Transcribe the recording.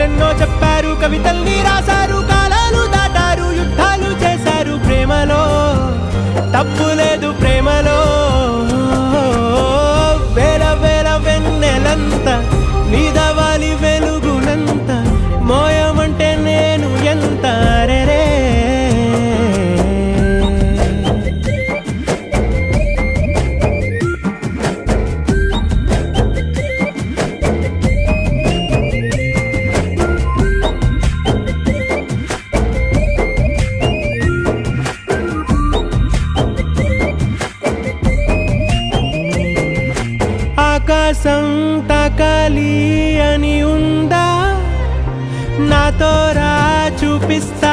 కథలెన్నో చెప్పారు, కవితల్ని రాశారు, కాలాలు దాటారు, యుద్ధాలు చేశారు. ప్రేమలో తప్పు లేదు, ప్రేమలో వేల వేల వెన్నెలంత నీదవాలి వెలుగునంత, మోయమంటే నేను ఎంత రే. ఆకాశం తాకాలి అని ఉందా, నాతో రా చూపిస్తా